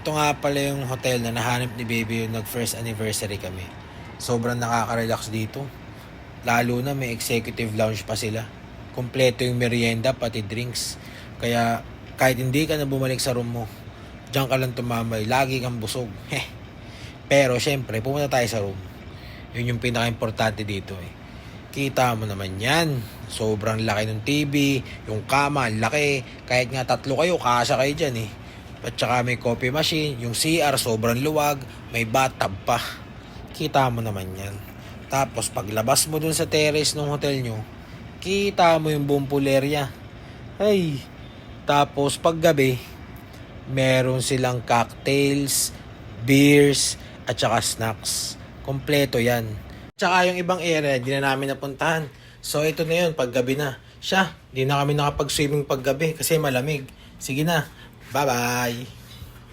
Ito nga pala yung hotel na nahanap ni Baby yung nag-first anniversary kami. Sobrang nakaka-relax dito. Lalo na may executive lounge pa sila. Kompleto yung merienda pati drinks. Kaya kahit hindi ka na bumalik sa room mo, diyan ka lang tumambay, lagi kang busog. Pero syempre, pumunta tayo sa room. Yun yung pinaka-importante dito eh. Kita mo naman yan. Sobrang laki ng TV, yung kama, laki. Kahit nga 3 kayo, kasya kayo dyan eh. At saka may coffee machine, yung CR sobrang luwag, may bathtub pa. Kita mo naman yan. Tapos paglabas mo dun sa terrace ng hotel nyo, kita mo yung buong pulerya. Ay, tapos paggabi, meron silang cocktails, beers, at saka snacks. Kompleto yan. Tsaka yung ibang area, di na namin napuntahan. So ito na yun, paggabi na. Siya, di na kami nakapag-swimming paggabi kasi malamig. Sige na, bye-bye!